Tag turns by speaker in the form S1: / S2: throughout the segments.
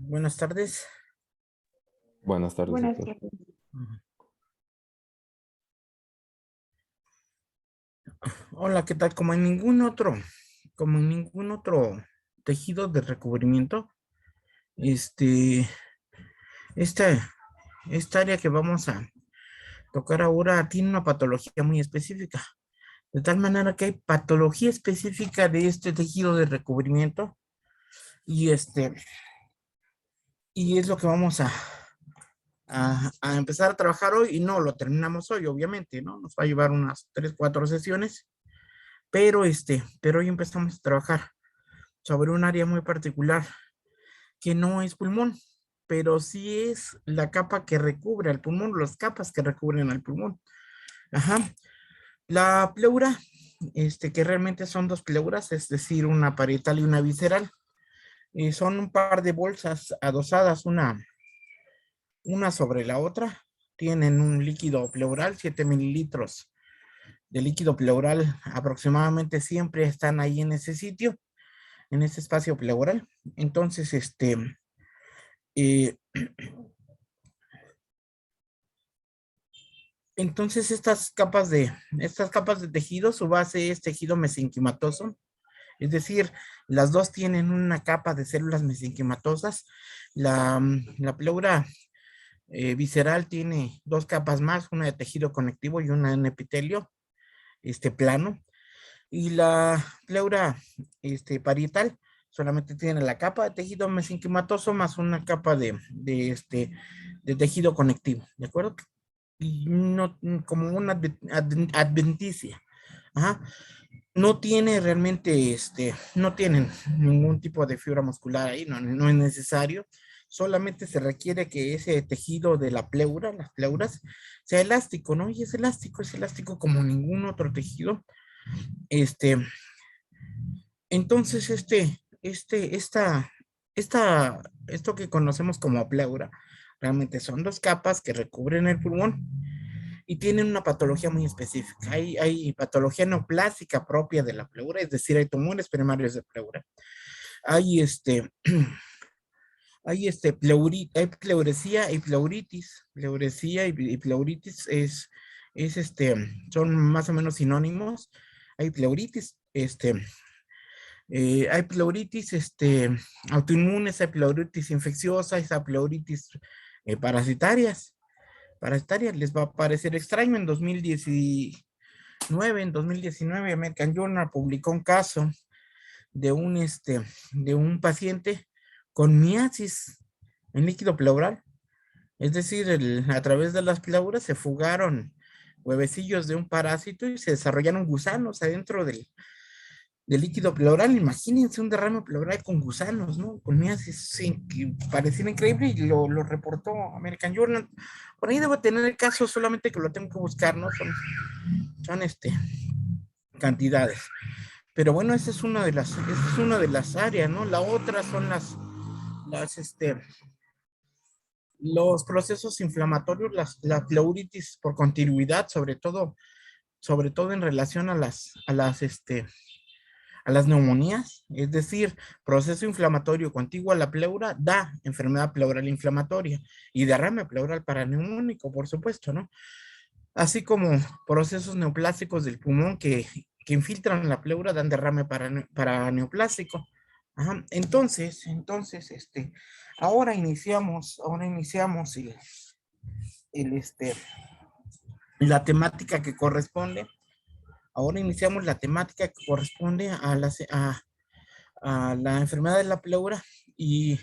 S1: Buenas tardes.
S2: Buenas tardes,
S3: Buenas
S2: doctor.
S3: tardes.
S1: Hola, ¿qué tal? Como en ningún otro tejido de recubrimiento, este, esta, esta área que vamos a tocar ahora tiene una patología muy específica. De tal manera que hay patología específica de este tejido de recubrimiento y y es lo que vamos a empezar a trabajar hoy y no lo terminamos hoy, obviamente, ¿no? Nos va a llevar unas 3, 4 sesiones, pero hoy empezamos a trabajar sobre un área muy particular que no es pulmón, pero sí es la capa que recubre al pulmón, las capas que recubren al pulmón. Ajá. La pleura, que realmente son dos pleuras, es decir, una parietal y una visceral, son un par de bolsas adosadas una sobre la otra. Tienen un líquido pleural, 7 mililitros de líquido pleural aproximadamente siempre están ahí en ese sitio, en ese espacio pleural. Entonces, eh, entonces estas capas de tejido, su base es tejido mesenquimatoso, es decir, las dos tienen una capa de células mesenquimatosas. La pleura visceral tiene dos capas más, una de tejido conectivo y una en epitelio, plano. Y la pleura parietal solamente tiene la capa de tejido mesenquimatoso más una capa de tejido conectivo, ¿de acuerdo? Y no como una adventicia. Ajá. No tiene realmente, no tienen ningún tipo de fibra muscular ahí, no es necesario. Solamente se requiere que ese tejido de la pleura, las pleuras, sea elástico, ¿no? Y es elástico como ningún otro tejido. Este, entonces, esto que conocemos como pleura, realmente son dos capas que recubren el pulmón y tienen una patología muy específica. Hay patología neoplásica propia de la pleura, es decir, hay tumores primarios de pleura. Hay hay pleuresía y pleuritis. Pleuresía y pleuritis son más o menos sinónimos. Hay pleuritis, hay pleuritis autoinmunes, hay pleuritis infecciosa, hay pleuritis parasitarias. Parasitarias les va a parecer extraño. En 2019, American Journal publicó un caso de un paciente con miasis en líquido pleural. Es decir, a través de las pleuras se fugaron huevecillos de un parásito y se desarrollaron gusanos adentro del líquido pleural. Imagínense un derrame pleural con gusanos, ¿no? Con miasis, sí, que pareciera increíble y lo reportó American Journal. Por ahí debo tener el caso, solamente que lo tengo que buscar, ¿no? Son cantidades. Pero bueno, esa es una de las áreas, ¿no? La otra son las, los procesos inflamatorios, la pleuritis por continuidad, sobre todo en relación a las neumonías, es decir, proceso inflamatorio contiguo a la pleura da enfermedad pleural inflamatoria y derrame pleural paraneumónico, por supuesto, ¿no? Así como procesos neoplásicos del pulmón que infiltran la pleura dan derrame paraneoplásico. Ajá. Ahora iniciamos el, este, la temática que corresponde. Ahora iniciamos la temática que corresponde a la enfermedad de la pleura y,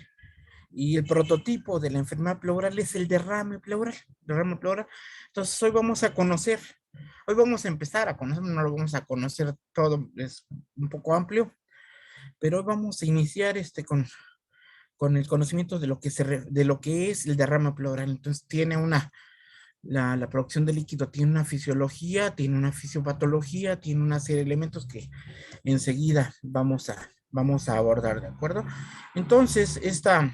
S1: y el prototipo de la enfermedad pleural es el derrame pleural. Derrame pleural. Entonces hoy vamos a empezar a conocer, no lo vamos a conocer todo, es un poco amplio, pero hoy vamos a iniciar con el conocimiento de de lo que es el derrame pleural. Entonces tiene la producción de líquido tiene una fisiología, tiene una fisiopatología, tiene una serie de elementos que enseguida vamos a abordar, ¿de acuerdo? Entonces, esta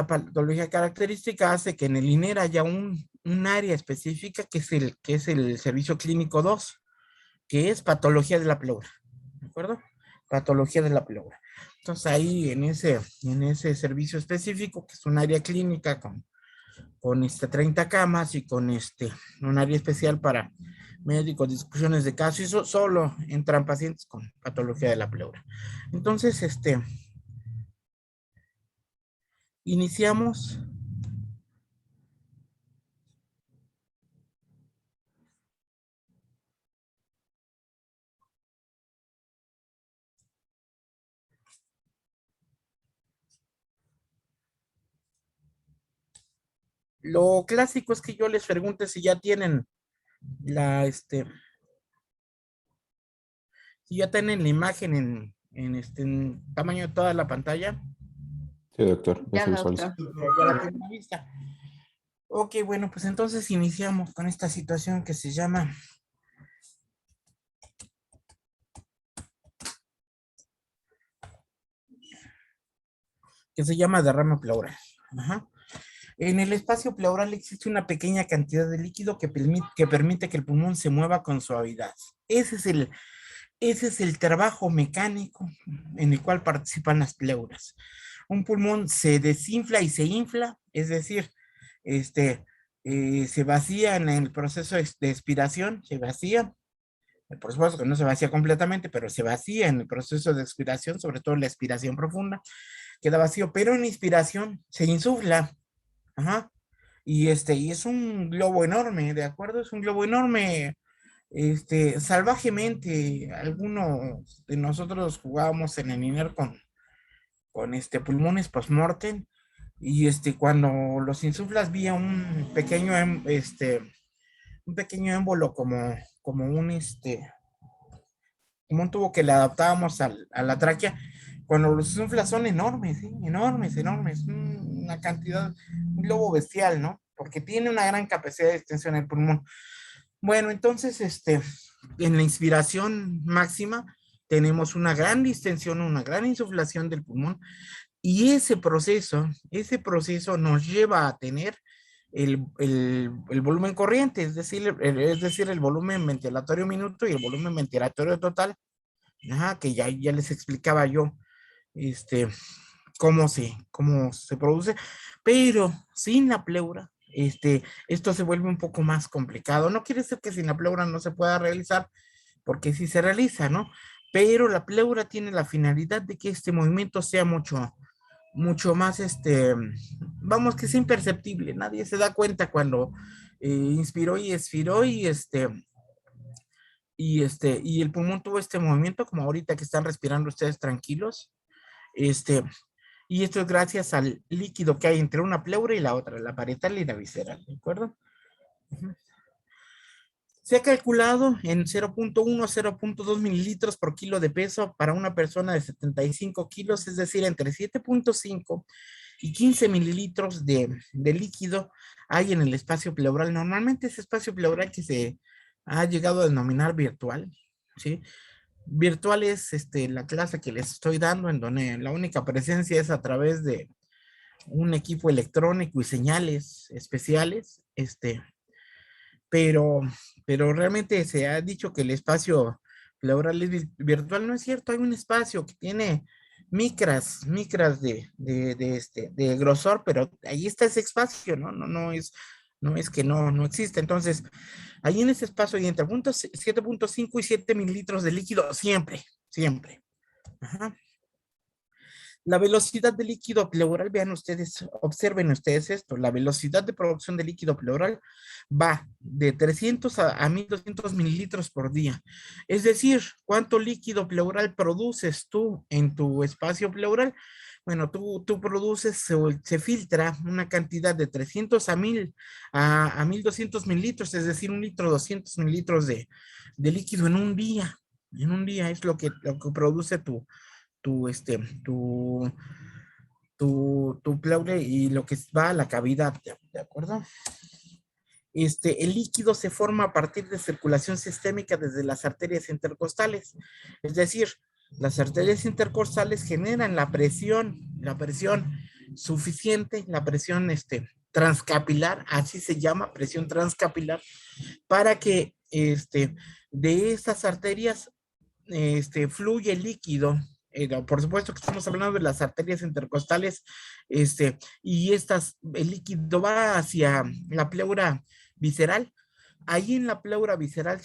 S1: patología característica hace que en el INER haya un área específica que es el servicio clínico 2, que es patología de la pleura, ¿de acuerdo? Patología de la pleura. Entonces ahí en ese servicio específico, que es un área clínica con 30 camas y con un área especial para médicos, discusiones de caso, y eso solo entran pacientes con patología de la pleura. Entonces, iniciamos. Lo clásico es que yo les pregunte si ya tienen si ya tienen la imagen en tamaño de toda la pantalla.
S2: Sí, doctor, ya
S3: Ya,
S2: se visualiza.
S3: doctor.
S1: Ya la tienen lista. Ok, bueno, pues entonces iniciamos con esta situación que se llama derrame pleural. Ajá. En el espacio pleural existe una pequeña cantidad de líquido que permite que el pulmón se mueva con suavidad. Ese es el trabajo mecánico en el cual participan las pleuras. Un pulmón se desinfla y se infla, es decir, se vacía en el proceso de expiración, se vacía. Por supuesto que no se vacía completamente, pero se vacía en el proceso de expiración, sobre todo la expiración profunda, queda vacío, pero en inspiración se insufla. Ajá. Y es un globo enorme, ¿de acuerdo? Es un globo enorme. Salvajemente, algunos de nosotros jugábamos en el INER con pulmones post-mortem, y cuando los insuflas vía un pequeño émbolo como un tubo que le adaptábamos a la tráquea. Cuando los insuflas son enormes, ¿sí? Enormes, enormes, una cantidad, un globo bestial, ¿no? Porque tiene una gran capacidad de extensión el pulmón. Bueno, entonces, en la inspiración máxima tenemos una gran distensión, una gran insuflación del pulmón, y ese proceso nos lleva a tener el volumen corriente, es decir, el volumen ventilatorio minuto y el volumen ventilatorio total. Ajá, que ya les explicaba yo, cómo se produce, pero sin la pleura, esto se vuelve un poco más complicado. No quiere decir que sin la pleura no se pueda realizar, porque sí se realiza, ¿no? Pero la pleura tiene la finalidad de que este movimiento sea mucho más, vamos, que es imperceptible. Nadie se da cuenta cuando inspiró y expiró y el pulmón tuvo este movimiento, como ahorita que están respirando ustedes tranquilos. Y esto es gracias al líquido que hay entre una pleura y la otra, la parietal y la visceral, ¿de acuerdo? Se ha calculado en 0.1 a 0.2 mililitros por kilo de peso para una persona de 75 kilos, es decir, entre 7.5 y 15 mililitros de líquido hay en el espacio pleural. Normalmente ese espacio pleural que se ha llegado a denominar virtual, ¿sí? Virtual es la clase que les estoy dando, en donde la única presencia es a través de un equipo electrónico y señales especiales, pero, pero realmente se ha dicho que el espacio pleural es virtual. No es cierto, hay un espacio que tiene micras de grosor, pero ahí está ese espacio, ¿no? No es que no existe. Entonces, ahí en ese espacio hay entre 7.5 y 7 mililitros de líquido siempre, siempre. Ajá. La velocidad de líquido pleural, vean ustedes, observen ustedes esto, la velocidad de producción de líquido pleural va de 300 a 1200 mililitros por día. Es decir, ¿cuánto líquido pleural produces tú en tu espacio pleural? Bueno, tú produces, se filtra una cantidad de 300 a 1200 mililitros, es decir, 1 litro, 200 mililitros de líquido en un día. En un día es lo que produce tu pleura y lo que va a la cavidad, ¿de acuerdo? El líquido se forma a partir de circulación sistémica desde las arterias intercostales, es decir, las arterias intercostales generan la presión suficiente, la presión transcapilar, así se llama, presión transcapilar, para que de estas arterias fluye líquido Por supuesto que estamos hablando de las arterias intercostales, y el líquido va hacia la pleura visceral. Ahí en la pleura visceral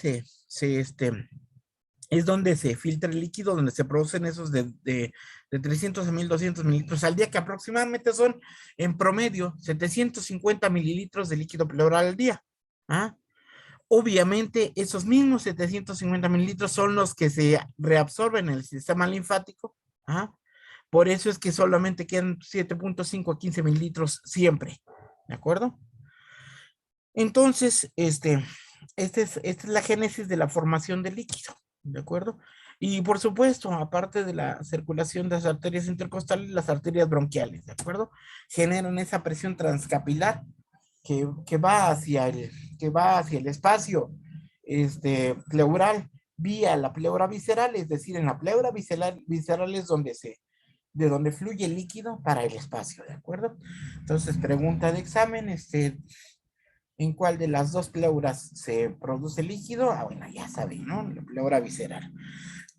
S1: es donde se filtra el líquido, donde se producen esos de 300 a 1200 mililitros al día, que aproximadamente son en promedio 750 mililitros de líquido pleural al día. ¿Ah? Obviamente, esos mismos 750 mililitros son los que se reabsorben en el sistema linfático. ¿Ah? Por eso es que solamente quedan 7.5 a 15 mililitros siempre. ¿De acuerdo? Entonces, esta es la génesis de la formación del líquido. ¿De acuerdo? Y por supuesto, aparte de la circulación de las arterias intercostales, las arterias bronquiales, ¿de acuerdo? Generan esa presión transcapilar que va hacia el espacio pleural vía la pleura visceral, es decir, en la pleura visceral es de donde fluye el líquido para el espacio, ¿de acuerdo? Entonces, pregunta de examen, ¿en cuál de las dos pleuras se produce líquido? Ah, bueno, ya saben, ¿no? La pleura visceral.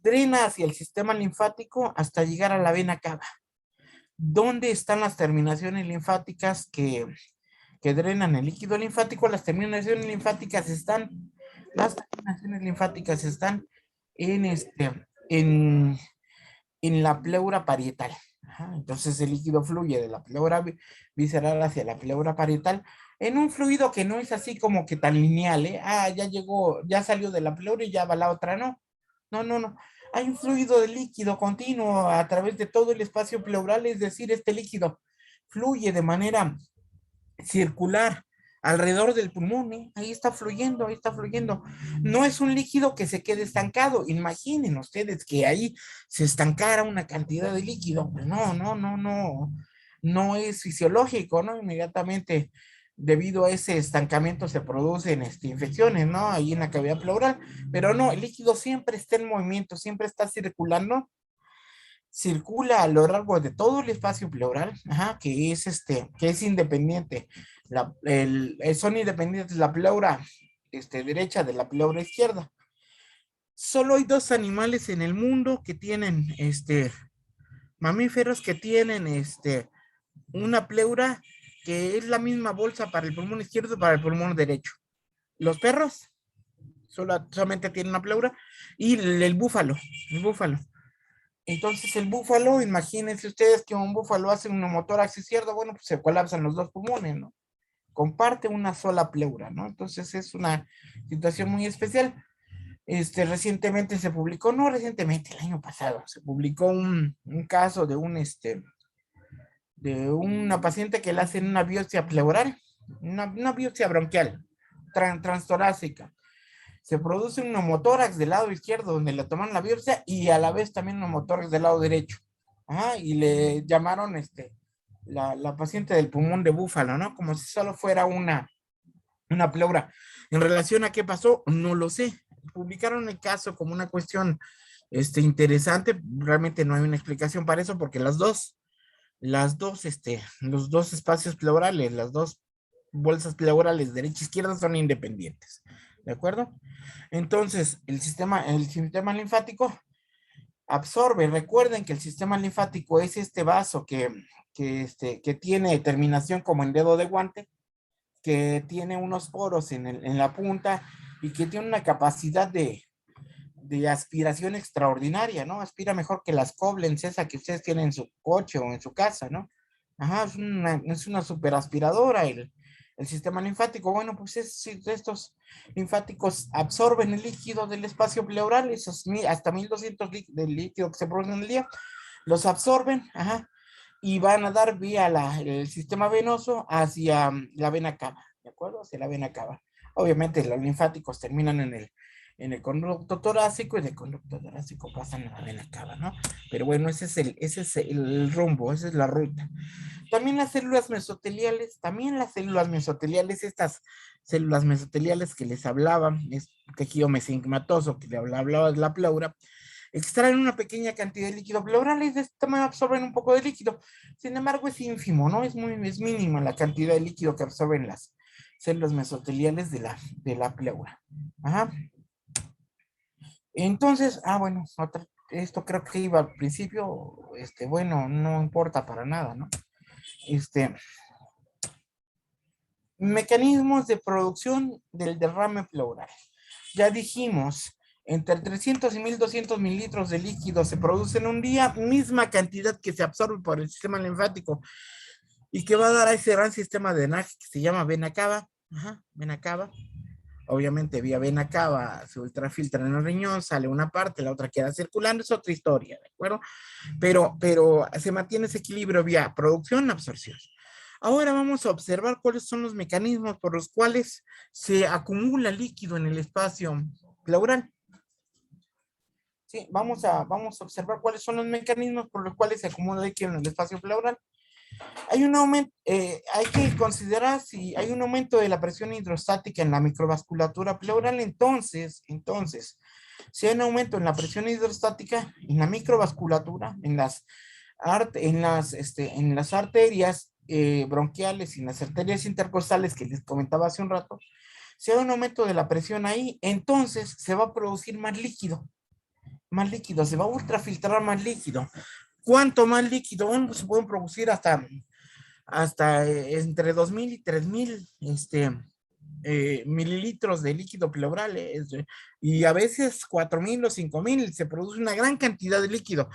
S1: Drena hacia el sistema linfático hasta llegar a la vena cava. ¿Dónde están las terminaciones linfáticas que drenan el líquido linfático? Las terminaciones linfáticas están en, en, en la pleura parietal. Ajá, entonces el líquido fluye de la pleura visceral hacia la pleura parietal en un fluido que no es así como que tan lineal, ¿eh? Ah, ya llegó, ya salió de la pleura y ya va la otra, no. No, no, no. Hay un fluido de líquido continuo a través de todo el espacio pleural, es decir, este líquido fluye de manera circular alrededor del pulmón, ¿eh? Ahí está fluyendo, ahí está fluyendo. No es un líquido que se quede estancado. Imaginen ustedes que ahí se estancara una cantidad de líquido. Pues no, no, no, no, no es fisiológico, ¿no? Inmediatamente, debido a ese estancamiento, se producen infecciones, ¿no? Ahí en la cavidad pleural. Pero no, el líquido siempre está en movimiento, siempre está circulando, circula a lo largo de todo el espacio pleural, ajá, que es independiente. Son independientes la pleura derecha de la pleura izquierda. Solo hay dos animales en el mundo que tienen, mamíferos que tienen, una pleura que es la misma bolsa para el pulmón izquierdo y para el pulmón derecho. Los perros solamente tienen una pleura, y el búfalo. Entonces el búfalo, imagínense ustedes que un búfalo hace un neumotórax izquierdo, bueno, pues se colapsan los dos pulmones, ¿no? Comparte una sola pleura, ¿no? Entonces es una situación muy especial. Recientemente se publicó, no recientemente, el año pasado, se publicó un caso de una paciente que le hacen una biopsia pleural, una biopsia bronquial, transtorácica. Se produce un neumotórax del lado izquierdo donde le toman la biopsia, y a la vez también un neumotórax del lado derecho. Ajá, y le llamaron la paciente del pulmón de búfalo, ¿no? Como si solo fuera una pleura. En relación a qué pasó, no lo sé. Publicaron el caso como una cuestión interesante. Realmente no hay una explicación para eso, porque los dos espacios pleurales, las dos bolsas pleurales derecha e izquierda son independientes. ¿De acuerdo? Entonces, el sistema linfático absorbe. Recuerden que el sistema linfático es este vaso que tiene terminación como en dedo de guante, que tiene unos poros en la punta, y que tiene una capacidad de aspiración extraordinaria, ¿no? Aspira mejor que las Koblenz, esa que ustedes tienen en su coche o en su casa, ¿no? Ajá, es una superaspiradora el sistema linfático. Bueno, pues estos linfáticos absorben el líquido del espacio pleural, hasta 1200 del líquido que se produce en el día, los absorben, ajá, y van a dar vía el sistema venoso hacia la vena cava, ¿de acuerdo? Hacia la vena cava. Obviamente los linfáticos terminan en el conducto torácico, y del conducto torácico pasan a la vena cava, ¿no? Pero bueno, ese es el rumbo, esa es la ruta. También las células mesoteliales, estas células mesoteliales que les hablaba, es tejido mesenquimatoso que le hablaba de la pleura, extraen una pequeña cantidad de líquido pleural y de este tamaño absorben un poco de líquido. Sin embargo, es ínfimo, ¿no? Es mínima la cantidad de líquido que absorben las células mesoteliales de la pleura. Ajá. Entonces, bueno, esto creo que iba al principio, bueno, no importa para nada, ¿no? Mecanismos de producción del derrame pleural. Ya dijimos, entre 300 y 1200 mililitros de líquido se produce en un día, misma cantidad que se absorbe por el sistema linfático y que va a dar a ese gran sistema de drenaje que se llama vena cava. Ajá, vena cava. Obviamente vía vena cava se ultrafiltra en el riñón, sale una parte, la otra queda circulando, es otra historia, ¿de acuerdo? Pero se mantiene ese equilibrio vía producción, absorción. Ahora vamos a observar cuáles son los mecanismos por los cuales se acumula líquido en el espacio pleural. Sí, vamos a observar cuáles son los mecanismos por los cuales se acumula líquido en el espacio pleural. Hay un aumento, hay que considerar si hay un aumento de la presión hidrostática en la microvasculatura pleural, entonces, si hay un aumento en la presión hidrostática en la microvasculatura, en las arterias bronquiales y en las arterias intercostales que les comentaba hace un rato, si hay un aumento de la presión ahí, entonces se va a producir más líquido, se va a ultrafiltrar más líquido. ¿Cuánto más líquido? Bueno, pues se pueden producir hasta entre 2000 y 3000 mililitros de líquido pleural, y a veces 4000 o 5000, se produce una gran cantidad de líquido.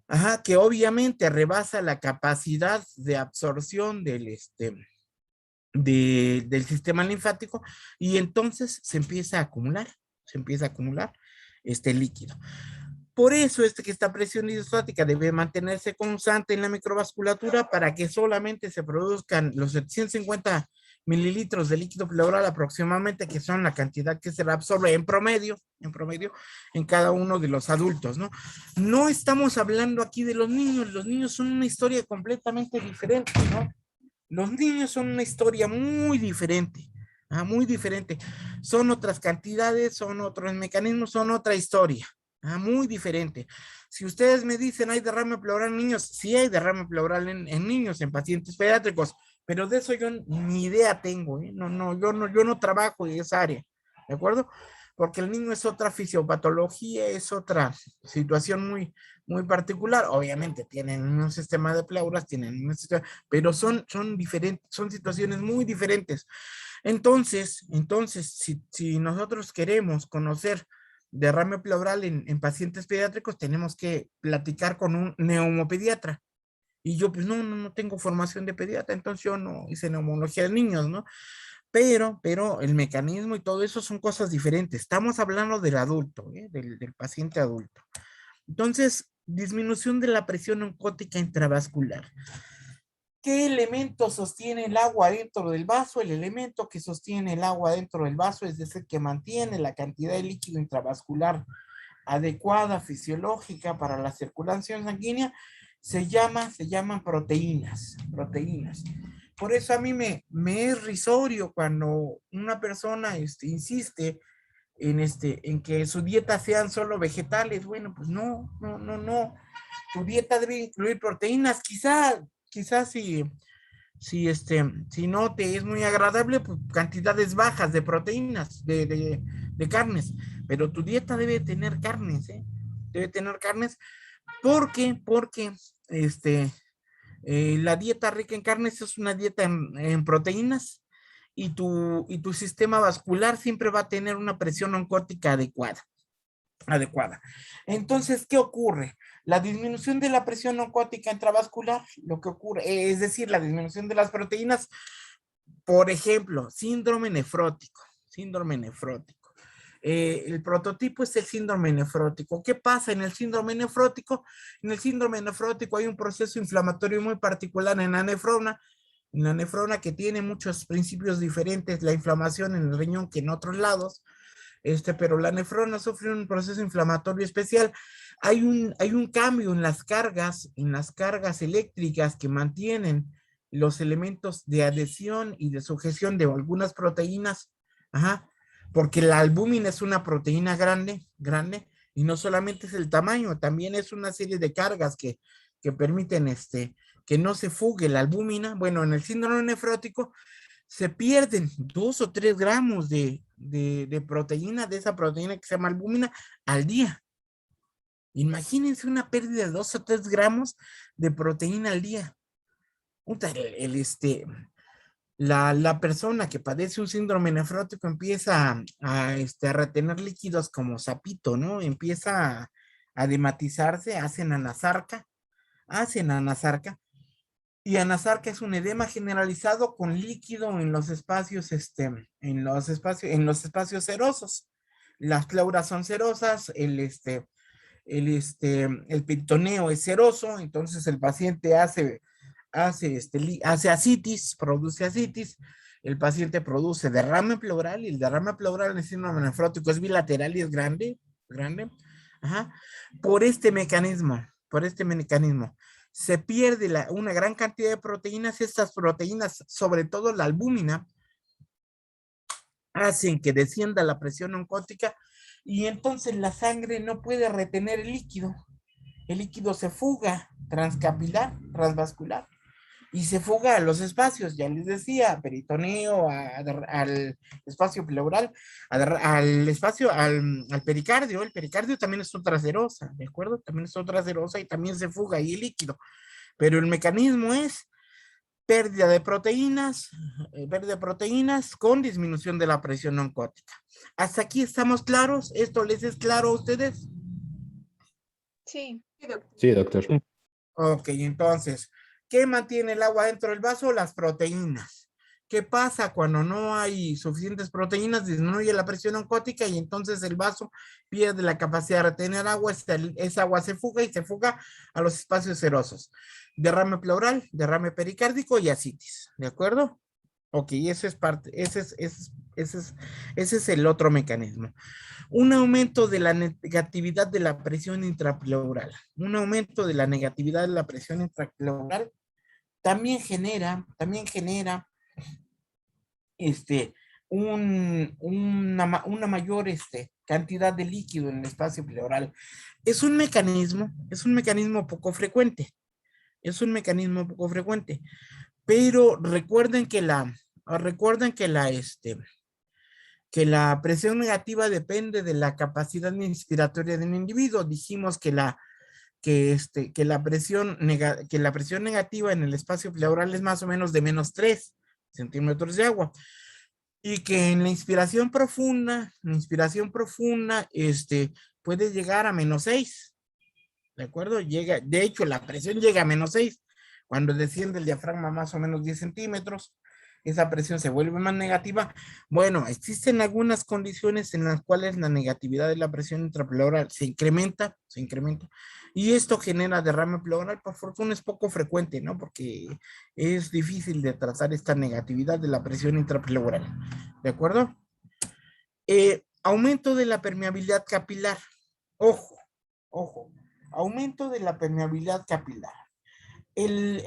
S1: Ajá, que obviamente rebasa la capacidad de absorción del sistema linfático y entonces se empieza a acumular este líquido. Por eso es que esta presión hidrostática debe mantenerse constante en la microvasculatura para que solamente se produzcan los 750 mililitros de líquido pleural aproximadamente, que son la cantidad que se absorbe en promedio en cada uno de los adultos, ¿no? No estamos hablando aquí de los niños son una historia completamente diferente, ¿no? Los niños son una historia muy diferente, muy diferente. Son otras cantidades, son otros mecanismos, son otra historia. Muy diferente. Si ustedes me dicen hay derrame pleural en niños, sí hay derrame pleural en niños, en pacientes pediátricos, pero de eso yo ni idea tengo, ¿eh? Yo no trabajo en esa área, ¿de acuerdo? Porque el niño es otra fisiopatología, es otra situación muy particular. Obviamente tienen un sistema de pleuras, pero son diferentes, son situaciones muy diferentes. Entonces si nosotros queremos conocer derrame pleural en pacientes pediátricos, tenemos que platicar con un neumopediatra. Y yo pues no tengo formación de pediatra, entonces yo no hice neumología de niños, ¿no? Pero el mecanismo y todo eso son cosas diferentes. Estamos hablando del adulto, del paciente adulto. Entonces, disminución de la presión oncótica intravascular. ¿Qué elemento sostiene el agua dentro del vaso? El elemento que sostiene el agua dentro del vaso, es decir, que mantiene la cantidad de líquido intravascular adecuada, fisiológica para la circulación sanguínea, se llaman proteínas. Por eso a mí me es risorio cuando una persona insiste en que su dieta sean solo vegetales. Bueno, pues no. Tu dieta debe incluir proteínas. Quizás si no te es muy agradable, pues cantidades bajas de proteínas, de carnes, pero tu dieta debe tener carnes, ¿eh? Debe tener carnes. Porque la dieta rica en carnes es una dieta en proteínas, y tu sistema vascular siempre va a tener una presión oncótica adecuada. Entonces, ¿qué ocurre? La disminución de la presión oncótica intravascular, lo que ocurre, es decir, la disminución de las proteínas, por ejemplo, síndrome nefrótico. El prototipo es el síndrome nefrótico. ¿Qué pasa en el síndrome nefrótico? En el síndrome nefrótico hay un proceso inflamatorio muy particular en la nefrona, que tiene muchos principios diferentes, la inflamación en el riñón que en otros lados. Pero la nefrona sufre un proceso inflamatorio especial. Hay un cambio en las cargas eléctricas que mantienen los elementos de adhesión y de sujeción de algunas proteínas, porque la albúmina es una proteína grande, y no solamente es el tamaño, también es una serie de cargas que permiten que no se fugue la albúmina. Bueno, en el síndrome nefrótico se pierden 2 o 3 gramos de proteína, de esa proteína que se llama albúmina, al día. Imagínense una pérdida de 2 o 3 gramos de proteína al día. La persona que padece un síndrome nefrótico empieza a retener líquidos como sapito, ¿no? Empieza a dematizarse, hacen anasarca, y anasarca es un edema generalizado con líquido en los espacios, en los espacios serosos. Las pleuras son serosas, el peritoneo es seroso, entonces el paciente hace ascitis, produce ascitis, el paciente produce derrame pleural, y el derrame pleural en el síndrome nefrótico es bilateral y es grande, grande. Ajá. Por este mecanismo, se pierde una gran cantidad de proteínas. Estas proteínas, sobre todo la albúmina, hacen que descienda la presión oncótica y entonces la sangre no puede retener el líquido se fuga transcapilar, transvascular, y se fuga a los espacios, ya les decía, peritoneo, al espacio pleural, al pericardio. El pericardio también es otra serosa, ¿de acuerdo? También es otra serosa y también se fuga ahí el líquido. Pero el mecanismo es pérdida de proteínas con disminución de la presión oncótica. ¿Hasta aquí estamos claros? ¿Esto les es claro a ustedes?
S3: Sí.
S2: Sí, doctor.
S1: Ok, entonces, ¿qué mantiene el agua dentro del vaso? Las proteínas. ¿Qué pasa cuando no hay suficientes proteínas? Disminuye la presión oncótica y entonces el vaso pierde la capacidad de retener agua. Esa agua se fuga y se fuga a los espacios serosos. Derrame pleural, derrame pericárdico y ascitis. ¿De acuerdo? Ok, ese es el otro mecanismo. Un aumento de la negatividad de la presión intrapleural. Un aumento de la negatividad de la presión intrapleural también genera este, una mayor cantidad de líquido en el espacio pleural. Es un mecanismo poco frecuente. Es un mecanismo poco frecuente. Pero que la presión negativa depende de la capacidad inspiratoria de un individuo. Dijimos que la presión negativa en el espacio pleural es más o menos de menos 3 centímetros de agua. Y que en la inspiración profunda, puede llegar a menos 6. ¿De acuerdo? De hecho, la presión llega a menos 6. Cuando desciende el diafragma más o menos 10 centímetros, esa presión se vuelve más negativa. Bueno, existen algunas condiciones en las cuales la negatividad de la presión intrapleural se incrementa, y esto genera derrame pleural. Por fortuna es poco frecuente, ¿no? Porque es difícil de tratar esta negatividad de la presión intrapleural. ¿De acuerdo? Aumento de la permeabilidad capilar. Ojo, aumento de la permeabilidad capilar. El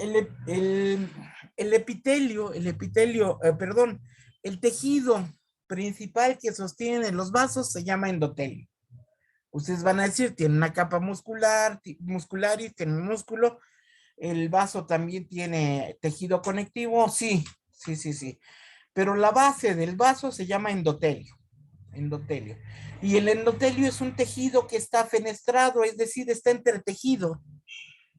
S1: tejido principal que sostiene los vasos se llama endotelio. Ustedes van a decir, tiene una capa muscularis, tiene un músculo. El vaso también tiene tejido conectivo, sí. Pero la base del vaso se llama endotelio. Y el endotelio es un tejido que está fenestrado, es decir, está entretejido.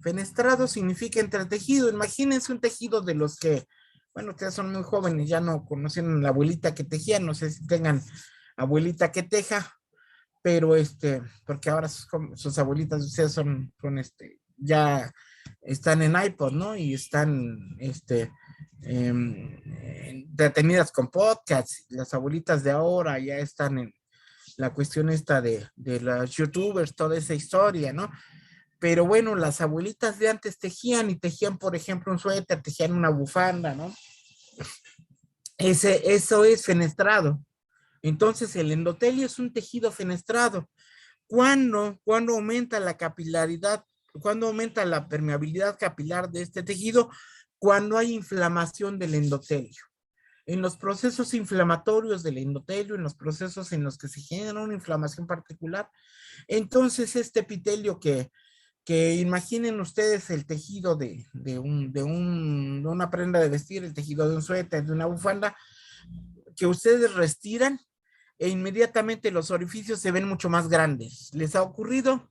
S1: Fenestrado significa entretejido. Imagínense un tejido de los que, bueno, ustedes son muy jóvenes, ya no conocen a la abuelita que tejía, no sé si tengan abuelita que teja, pero porque ahora sus abuelitas de ustedes son ya están en iPod, ¿no? Y están, entretenidas con podcasts. Las abuelitas de ahora ya están en la cuestión esta de los youtubers, toda esa historia, ¿no? Pero bueno, las abuelitas de antes tejían, por ejemplo, un suéter, tejían una bufanda, ¿no? Eso es fenestrado. Entonces, el endotelio es un tejido fenestrado. ¿Cuándo aumenta la capilaridad? ¿Cuándo aumenta la permeabilidad capilar de este tejido? Cuando hay inflamación del endotelio. En los procesos inflamatorios del endotelio, en los procesos en los que se genera una inflamación particular, entonces este epitelio que imaginen ustedes el tejido de una prenda de vestir, el tejido de un suéter, de una bufanda, que ustedes restiran e inmediatamente los orificios se ven mucho más grandes. ¿Les ha ocurrido?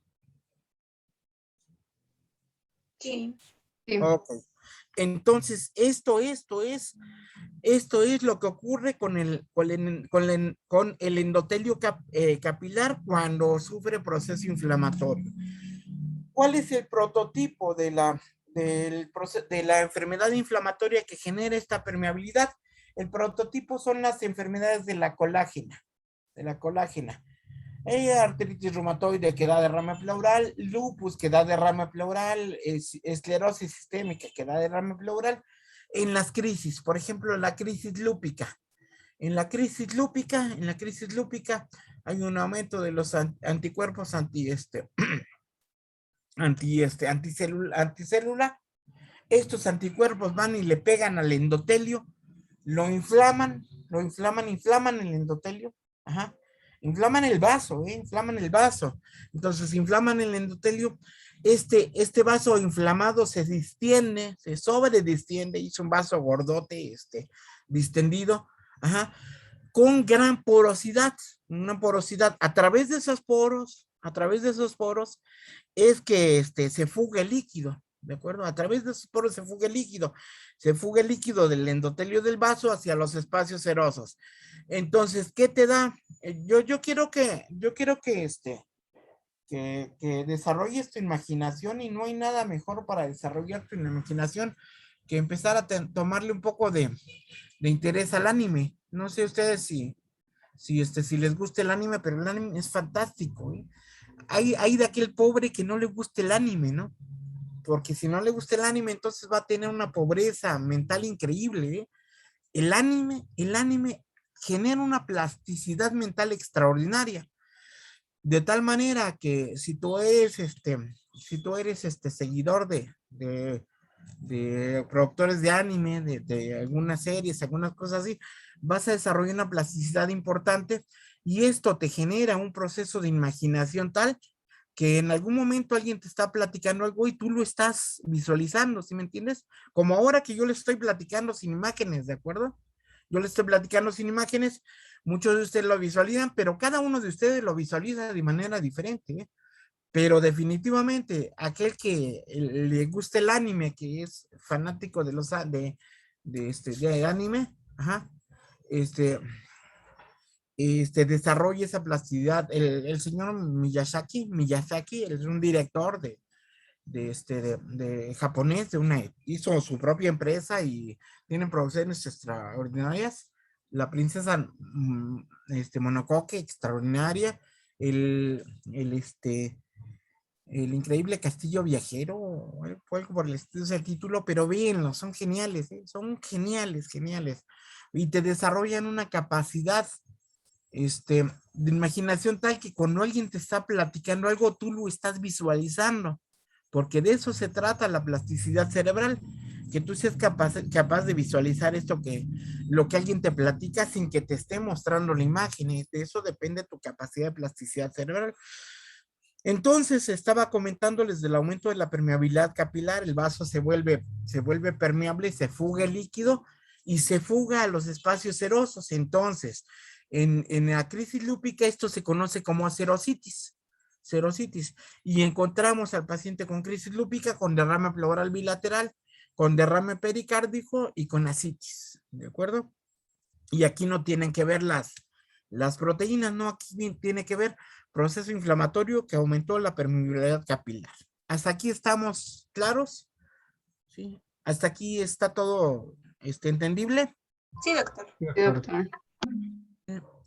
S3: Sí.
S4: Sí.
S1: Ok. Entonces, esto es lo que ocurre con el endotelio capilar cuando sufre proceso inflamatorio. ¿Cuál es el prototipo de la enfermedad inflamatoria que genera esta permeabilidad? El prototipo son las enfermedades de la colágena. Artritis reumatoide que da derrame pleural, lupus que da derrame pleural, esclerosis sistémica que da derrame pleural. En las crisis, por ejemplo, la crisis lúpica. En la crisis lúpica hay un aumento de los anticuerpos anticélula. Estos anticuerpos van y le pegan al endotelio, lo inflaman el endotelio, ajá. Inflaman el vaso. Entonces inflaman el endotelio. Este vaso inflamado se distiende, se sobredistiende, hizo un vaso gordote, distendido, ajá, con gran porosidad, una porosidad. A través de esos poros, es que se fuga el líquido, ¿de acuerdo? A través de esos poros se fuga el líquido del endotelio del vaso hacia los espacios serosos. Entonces, ¿qué te da? Yo quiero que desarrolles tu imaginación, y no hay nada mejor para desarrollar tu imaginación que empezar a tomarle un poco de interés al anime. No sé ustedes si les gusta el anime, pero el anime es fantástico, ¿eh? Hay de aquel pobre que no le guste el anime, ¿no? Porque si no le gusta el anime, entonces va a tener una pobreza mental increíble, ¿eh? El anime genera una plasticidad mental extraordinaria, de tal manera que si tú eres seguidor de productores de anime, de algunas series, algunas cosas así, vas a desarrollar una plasticidad importante, y esto te genera un proceso de imaginación tal que en algún momento alguien te está platicando algo y tú lo estás visualizando, ¿sí me entiendes? Como ahora que yo les estoy platicando sin imágenes, ¿de acuerdo? Yo les estoy platicando sin imágenes, muchos de ustedes lo visualizan, pero cada uno de ustedes lo visualiza de manera diferente, ¿eh? Pero definitivamente aquel que le gusta el anime, que es fanático de anime, ajá, desarrolla esa plasticidad. El señor Miyazaki es un director de japonés, hizo su propia empresa y tiene producciones extraordinarias. La princesa Mononoke, extraordinaria. El increíble castillo viajero, o algo por el estilo, es el título, pero véanlo, son geniales, ¿eh? Son geniales. Y te desarrollan una capacidad de imaginación tal que cuando alguien te está platicando algo, tú lo estás visualizando, porque de eso se trata la plasticidad cerebral, que tú seas capaz de visualizar lo que alguien te platica sin que te esté mostrando la imagen. De eso depende tu capacidad de plasticidad cerebral. Entonces, estaba comentándoles del aumento de la permeabilidad capilar. El vaso se vuelve permeable, se fuga el líquido y se fuga a los espacios serosos. Entonces, en la crisis lúpica esto se conoce como serositis. Y encontramos al paciente con crisis lúpica con derrame pleural bilateral, con derrame pericárdico y con ascitis, ¿de acuerdo? Y aquí no tienen que ver las proteínas, no, aquí tiene que ver proceso inflamatorio que aumentó la permeabilidad capilar. ¿Hasta aquí estamos claros? ¿Sí? ¿Hasta aquí está todo entendible?
S3: Sí, doctor.
S4: Sí, doctor.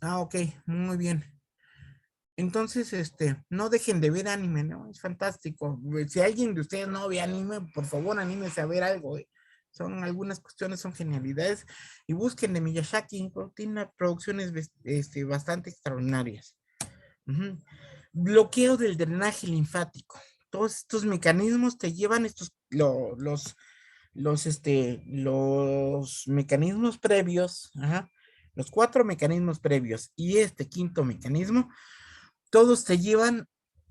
S1: Ok, muy bien. Entonces, no dejen de ver anime, ¿no? Es fantástico. Si alguien de ustedes no ve anime, por favor, anímese a ver algo. Son algunas cuestiones, son genialidades. Y busquen de Miyazaki, tiene producciones bastante extraordinarias. Bloqueo del drenaje linfático. Todos estos mecanismos te llevan los mecanismos previos, ajá, los 4 mecanismos previos y este quinto mecanismo, todos te llevan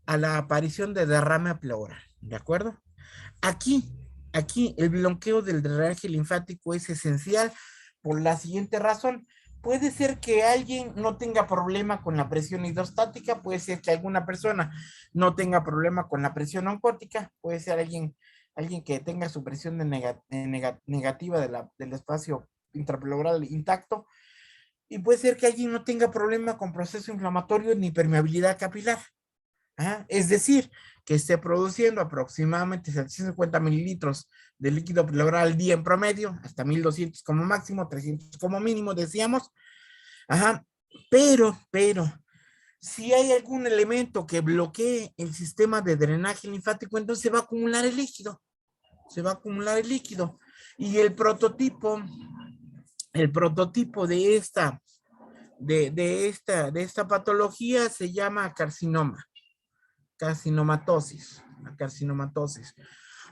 S1: a la aparición de derrame pleural, ¿de acuerdo? Aquí el bloqueo del drenaje linfático es esencial por la siguiente razón. Puede ser que alguien no tenga problema con la presión hidrostática, puede ser que alguna persona no tenga problema con la presión oncótica, puede ser alguien alguien que tenga su presión negativa del espacio intrapleural intacto, y puede ser que alguien no tenga problema con proceso inflamatorio ni permeabilidad capilar. Es decir, que esté produciendo aproximadamente 750 mililitros de líquido pleural al día en promedio, hasta 1200 como máximo, 300 como mínimo, decíamos. Pero, si hay algún elemento que bloquee el sistema de drenaje linfático, entonces se va a acumular el líquido. Y el prototipo de esta patología se llama carcinomatosis.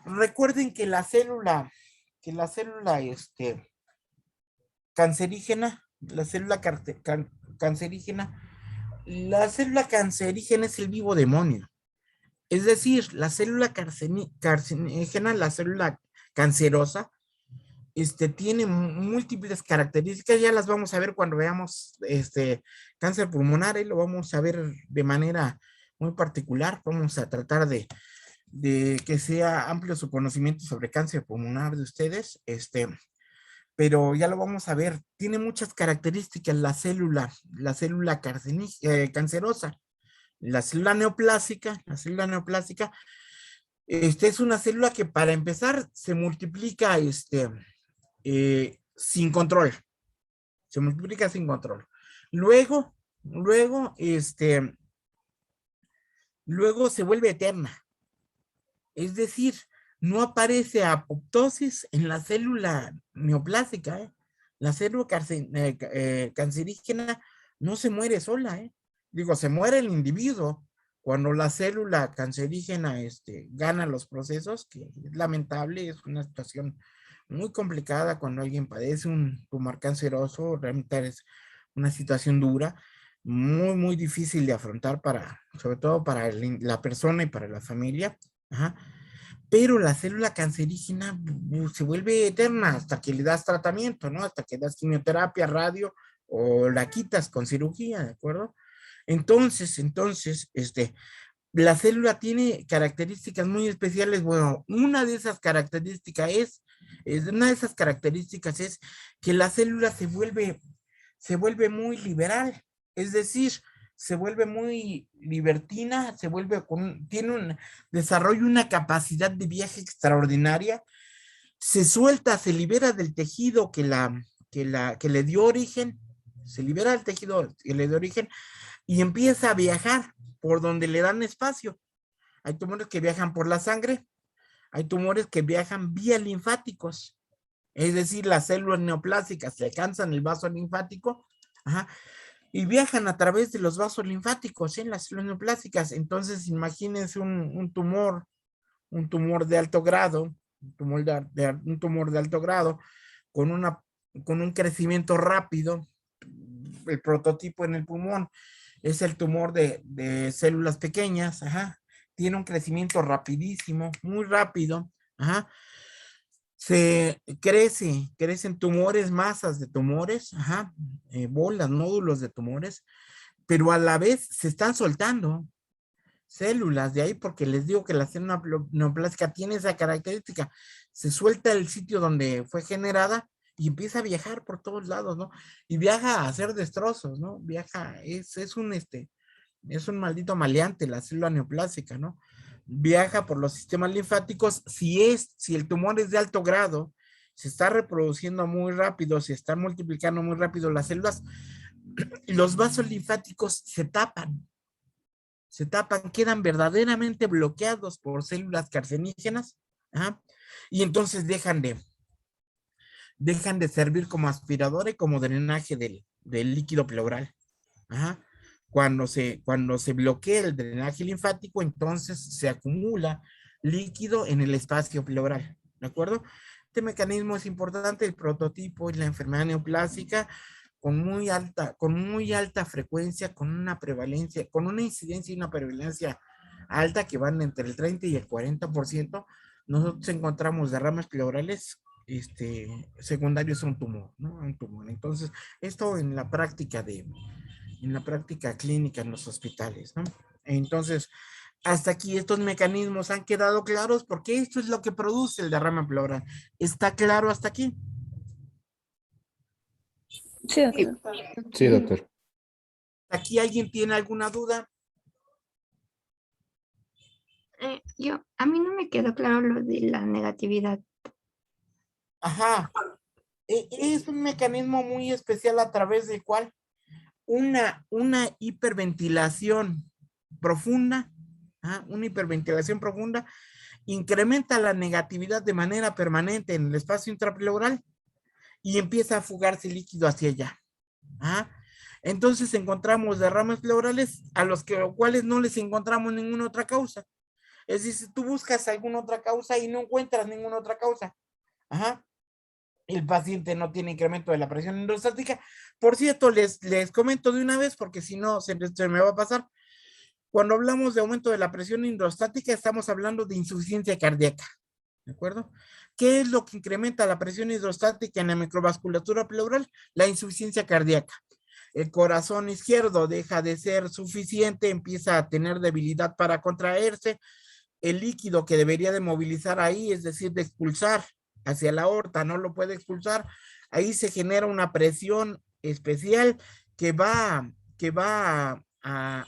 S1: Recuerden que la célula cancerígena, la célula cancerígena es el vivo demonio. Es decir, la célula carcinógena, la célula cancerosa, tiene múltiples características. Ya las vamos a ver cuando veamos cáncer pulmonar, y lo vamos a ver de manera muy particular. Vamos a tratar de que sea amplio su conocimiento sobre cáncer pulmonar de ustedes, pero ya lo vamos a ver. Tiene muchas características la célula cancerosa. La célula neoplásica es una célula que, para empezar, se multiplica sin control. Luego se vuelve eterna. Es decir, no aparece apoptosis en la célula neoplásica. La célula cancerígena no se muere sola. Se muere el individuo cuando la célula cancerígena gana los procesos, que es lamentable, es una situación muy complicada cuando alguien padece un tumor canceroso. Realmente es una situación dura, muy, muy difícil de afrontar, sobre todo para la persona y para la familia. Pero la célula cancerígena se vuelve eterna hasta que le das tratamiento, ¿no? Hasta que das quimioterapia, radio, o la quitas con cirugía, ¿de acuerdo? Entonces, la célula tiene características muy especiales. Bueno, una de esas características es que la célula se vuelve muy liberal. Es decir, se vuelve muy libertina, desarrolla una capacidad de viaje extraordinaria, se suelta, se libera del tejido que le dio origen, y empieza a viajar por donde le dan espacio. Hay tumores que viajan por la sangre, hay tumores que viajan vía linfáticos, es decir, las células neoplásicas se alcanzan el vaso linfático, y viajan a través de los vasos linfáticos en las células neoplásicas. Entonces, imagínense un tumor de alto grado, un tumor de alto grado con un crecimiento rápido. El prototipo en el pulmón es el tumor de células pequeñas. Tiene un crecimiento rapidísimo, muy rápido. Se crecen tumores, masas de tumores, bolas, nódulos de tumores, pero a la vez se están soltando células de ahí, porque les digo que la célula neoplásica tiene esa característica. Se suelta el sitio donde fue generada y empieza a viajar por todos lados, ¿no? Y viaja a hacer destrozos, ¿no? Es un maldito maleante la célula neoplásica, ¿no? Viaja por los sistemas linfáticos. Si el tumor es de alto grado, se está reproduciendo muy rápido, se están multiplicando muy rápido las células, los vasos linfáticos se tapan, quedan verdaderamente bloqueados por células carcinígenas, y entonces dejan de servir como aspirador y como drenaje del líquido pleural. Cuando se bloquea el drenaje linfático, entonces se acumula líquido en el espacio pleural, ¿de acuerdo? Este mecanismo es importante. El prototipo es la enfermedad neoplásica con muy alta frecuencia, con una incidencia y una prevalencia alta que van entre el 30 y el 40%. Nosotros encontramos derrames pleurales secundarios a un tumor, ¿no? A un tumor. Entonces, esto en la práctica clínica en los hospitales, ¿no? Entonces, Hasta aquí estos mecanismos han quedado claros porque esto es lo que produce el derrame pleural. ¿Está claro hasta aquí?
S4: Sí, doctor.
S2: Sí, doctor.
S1: ¿Aquí alguien tiene alguna duda?
S3: A mí no me quedó claro lo de la negatividad.
S1: Ajá. Es un mecanismo muy especial a través del cual una hiperventilación profunda, una hiperventilación profunda, incrementa la negatividad de manera permanente en el espacio intrapleural y empieza a fugarse líquido hacia allá. Entonces encontramos derrames pleurales a los cuales no les encontramos ninguna otra causa. Es decir, si tú buscas alguna otra causa y no encuentras ninguna otra causa, el paciente no tiene incremento de la presión hidrostática. Por cierto, les comento de una vez porque si no se me va a pasar. Cuando hablamos de aumento de la presión hidrostática, estamos hablando de insuficiencia cardíaca. ¿De acuerdo? ¿Qué es lo que incrementa la presión hidrostática en la microvasculatura pleural? La insuficiencia cardíaca. El corazón izquierdo deja de ser suficiente, empieza a tener debilidad para contraerse. El líquido que debería de movilizar ahí, es decir, de expulsar hacia la aorta, no lo puede expulsar. Ahí se genera una presión especial que va a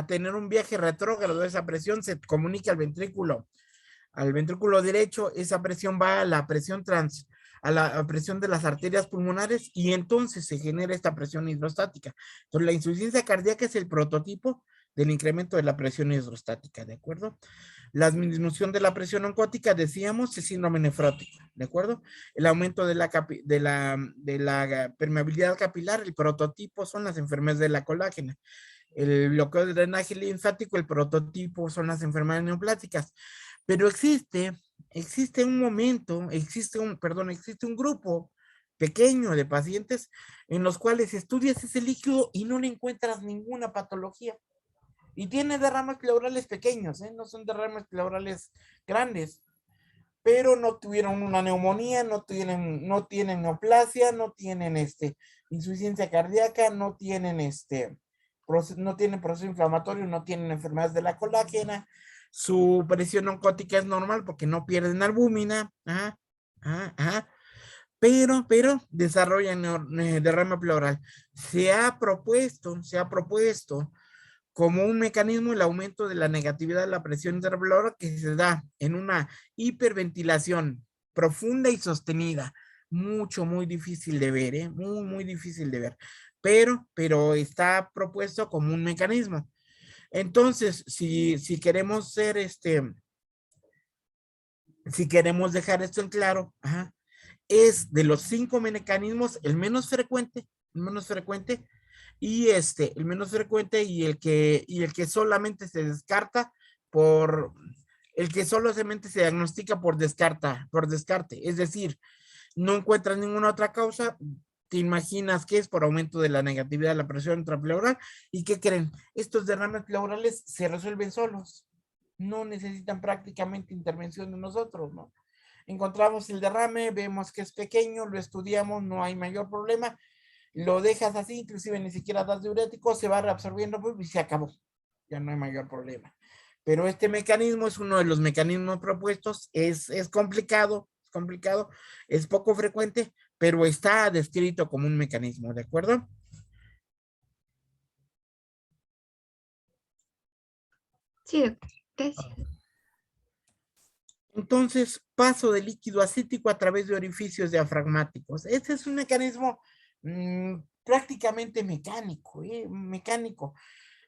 S1: tener un viaje retrógrado. Esa presión se comunica al ventrículo derecho, esa presión va a la presión a la presión de las arterias pulmonares y entonces se genera esta presión hidrostática. Entonces la insuficiencia cardíaca es el prototipo del incremento de la presión hidrostática, ¿de acuerdo? La disminución de la presión oncótica, decíamos, es síndrome nefrótico, ¿de acuerdo? El aumento de la permeabilidad capilar, el prototipo son las enfermedades de la colágena. El bloqueo del drenaje linfático, el prototipo son las enfermedades neoplásicas. Pero existe un grupo pequeño de pacientes en los cuales estudias ese líquido y no le encuentras ninguna patología. Y tiene derrames pleurales pequeños, no son derrames pleurales grandes, pero no tuvieron una neumonía, no tienen neoplasia, no tienen insuficiencia cardíaca, no tienen proceso inflamatorio, no tienen enfermedades de la colágena, su presión oncótica es normal porque no pierden albúmina, pero desarrollan derrame pleural. Se ha propuesto como un mecanismo el aumento de la negatividad de la presión intrapleural que se da en una hiperventilación profunda y sostenida. Muy difícil de ver, muy difícil de ver. Pero está propuesto como un mecanismo. Entonces, si queremos si queremos dejar esto en claro, es de los 5 mecanismos el menos frecuente, y el menos frecuente y el que solamente se descarta por, el que solamente se diagnostica por descarte, es decir, no encuentras ninguna otra causa, te imaginas que es por aumento de la negatividad de la presión intrapleural. ¿Y qué creen? Estos derrames pleurales se resuelven solos, no necesitan prácticamente intervención de nosotros, ¿no? Encontramos el derrame, vemos que es pequeño, lo estudiamos, no hay mayor problema, lo dejas así, inclusive ni siquiera das diurético, se va reabsorbiendo y se acabó, ya no hay mayor problema. Pero este mecanismo es uno de los mecanismos propuestos, es complicado, es poco frecuente, pero está descrito como un mecanismo, ¿de acuerdo?
S3: Sí, doctor. Gracias.
S1: Entonces, paso de líquido acítico a través de orificios diafragmáticos. Este es un mecanismo prácticamente mecánico.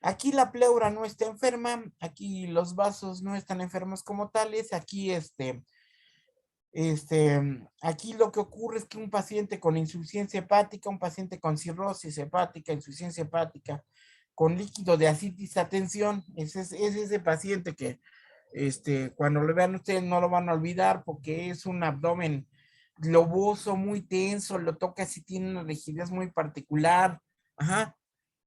S1: Aquí la pleura no está enferma, aquí los vasos no están enfermos como tales, aquí aquí lo que ocurre es que un paciente con insuficiencia hepática, un paciente con cirrosis hepática, insuficiencia hepática, con líquido de ascitis a tensión, es ese paciente que cuando lo vean ustedes no lo van a olvidar porque es un abdomen globoso, muy tenso, lo toca si tiene una rigidez muy particular,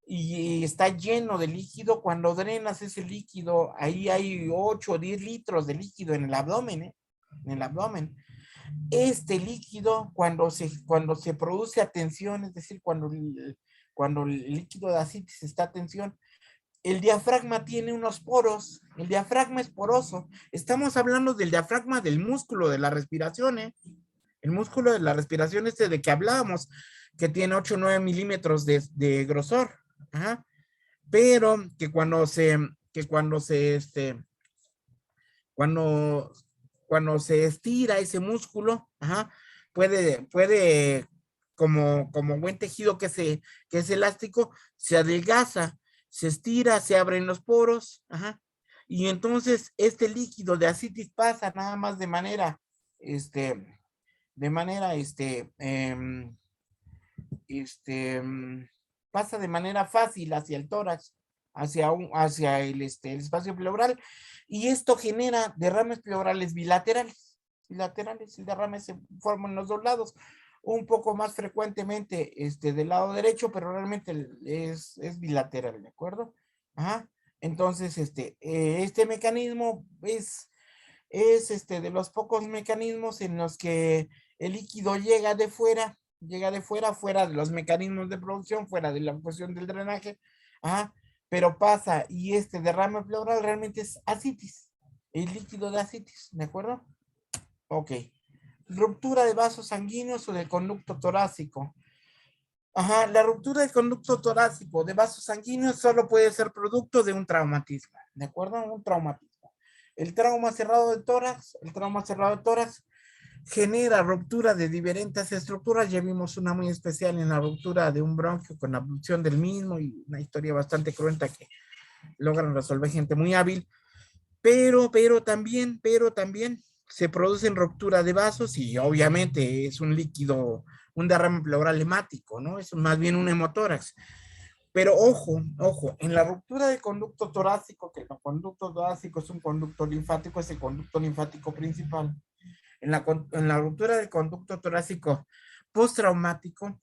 S1: y está lleno de líquido. Cuando drenas ese líquido, ahí hay 8 o 10 litros de líquido en el abdomen, en el abdomen. Este líquido, cuando se produce a tensión, es decir, cuando el líquido de ascitis está a tensión, el diafragma tiene unos poros, el diafragma es poroso. Estamos hablando del diafragma del músculo de la respiración, ¿eh? El músculo de la respiración de que hablábamos, que tiene 8 o 9 milímetros de grosor. Ajá. Pero que cuando se estira ese músculo, ajá, puede como buen tejido que es elástico, se adelgaza, se estira, se abren los poros, ajá, y entonces este líquido de ascitis pasa nada más pasa de manera fácil hacia el tórax, hacia el espacio pleural, y esto genera derrames pleurales bilaterales. El derrame se forma en los dos lados, un poco más frecuentemente del lado derecho, pero realmente es bilateral, ¿de acuerdo? Ajá. Entonces, este mecanismo es de los pocos mecanismos en los que el líquido llega de fuera, fuera de los mecanismos de producción, fuera de la cuestión del drenaje, ajá, pero pasa y este derrame pleural realmente es ascitis, el líquido de ascitis, ¿de acuerdo? Ok. Ruptura de vasos sanguíneos o del conducto torácico. Ajá, la ruptura del conducto torácico de vasos sanguíneos solo puede ser producto de un traumatismo, ¿de acuerdo? Un traumatismo. El trauma cerrado de tórax genera ruptura de diferentes estructuras. Ya vimos una muy especial en la ruptura de un bronquio con abducción del mismo y una historia bastante cruenta que logran resolver gente muy hábil. Pero también se producen ruptura de vasos y obviamente es un líquido, un derrame pleural hemático, ¿no? Es más bien un hemotórax. Pero ojo, en la ruptura del conducto torácico, que el conducto torácico es un conducto linfático, es el conducto linfático principal. En la ruptura del conducto torácico postraumático,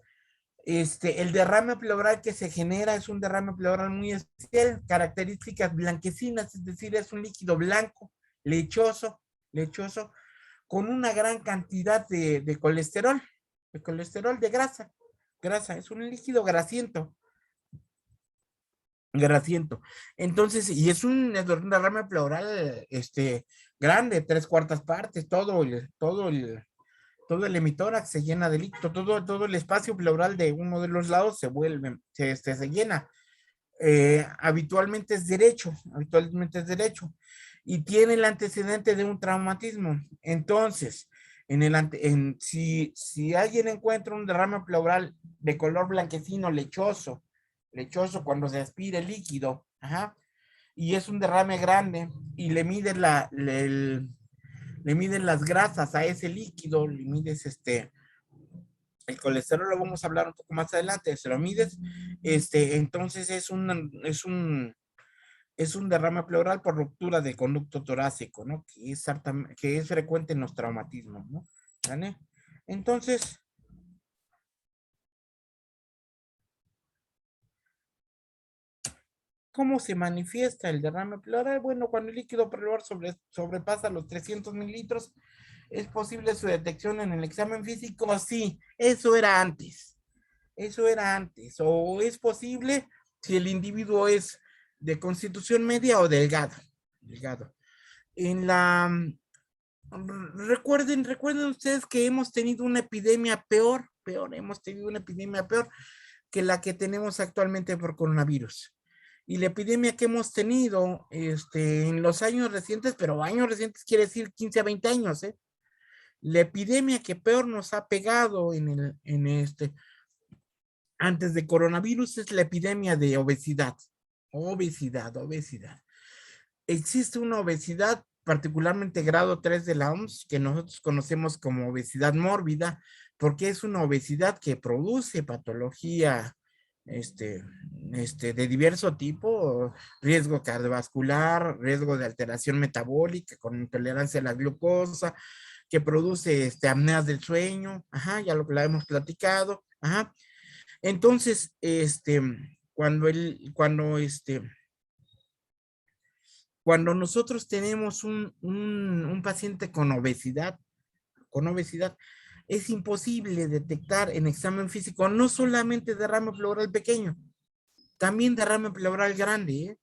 S1: el derrame pleural que se genera es un derrame pleural muy especial, características blanquecinas, es decir, es un líquido blanco, lechoso, con una gran cantidad de colesterol, de grasa, es un líquido grasiento. Entonces, y es un derrame pleural, grande, 3/4 partes, todo el hemitórax se llena de líquido, todo el espacio pleural de uno de los lados se llena. Habitualmente es derecho, y tiene el antecedente de un traumatismo. Entonces, si alguien encuentra un derrame pleural de color blanquecino, lechoso cuando se aspira el líquido, ajá, y es un derrame grande, y le miden las grasas a ese líquido, le mides el colesterol, lo vamos a hablar un poco más adelante, se lo mides, entonces es un derrame pleural por ruptura de conducto torácico, ¿no? Que es frecuente en los traumatismos, ¿no? ¿Vale? Entonces, ¿cómo se manifiesta el derrame pleural? Bueno, cuando el líquido pleural sobrepasa los 300 mililitros, ¿es posible su detección en el examen físico? Sí, eso era antes. O es posible si el individuo es de constitución media o delgado. Recuerden ustedes que hemos tenido una epidemia peor que la que tenemos actualmente por coronavirus. Y la epidemia que hemos tenido en los años recientes, pero años recientes quiere decir 15 a 20 años, ¿eh? La epidemia que peor nos ha pegado antes de coronavirus es la epidemia de obesidad. Obesidad. Existe una obesidad, particularmente grado 3 de la OMS, que nosotros conocemos como obesidad mórbida, porque es una obesidad que produce patología de diverso tipo, riesgo cardiovascular, riesgo de alteración metabólica con intolerancia a la glucosa, que produce apneas del sueño, ajá, ya lo que la hemos platicado, ajá. Entonces, cuando nosotros tenemos un paciente con obesidad, es imposible detectar en examen físico no solamente derrame pleural pequeño, también derrame pleural grande, ¿eh?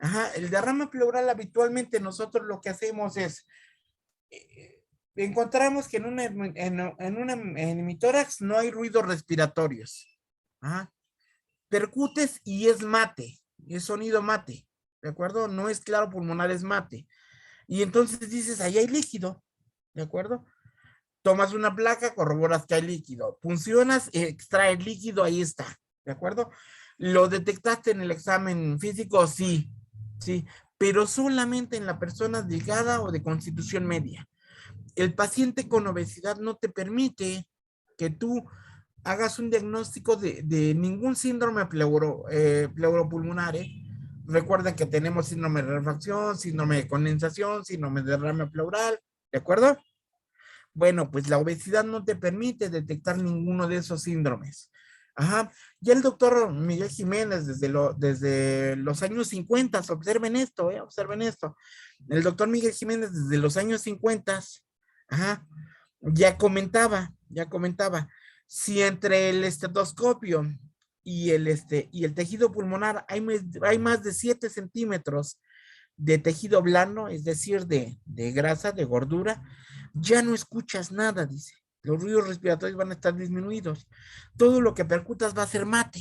S1: Ajá, el derrame pleural habitualmente nosotros lo que hacemos es, encontramos que en un hemitórax no hay ruidos respiratorios. Ajá. Percutes y es mate, es sonido mate, ¿de acuerdo? No es claro pulmonar, es mate. Y entonces dices, ahí hay líquido, ¿de acuerdo? Tomas una placa, corroboras que hay líquido. Funcionas, extraes líquido, ahí está, ¿de acuerdo? ¿Lo detectaste en el examen físico? Sí, sí, pero solamente en la persona delgada o de constitución media. El paciente con obesidad no te permite que tú hagas un diagnóstico de ningún síndrome pleuropulmonar. Recuerden que tenemos síndrome de refracción, síndrome de condensación, síndrome de derrame pleural, ¿de acuerdo? Bueno, pues la obesidad no te permite detectar ninguno de esos síndromes. Ajá. Y el doctor Miguel Jiménez, desde los años 50, observen esto, observen esto. El doctor Miguel Jiménez, desde los años 50, ajá, ya comentaba, si entre el estetoscopio y el tejido pulmonar hay más de 7 centímetros de tejido blando, es decir, de grasa, de gordura, ya no escuchas nada, dice. Los ruidos respiratorios van a estar disminuidos. Todo lo que percutas va a ser mate.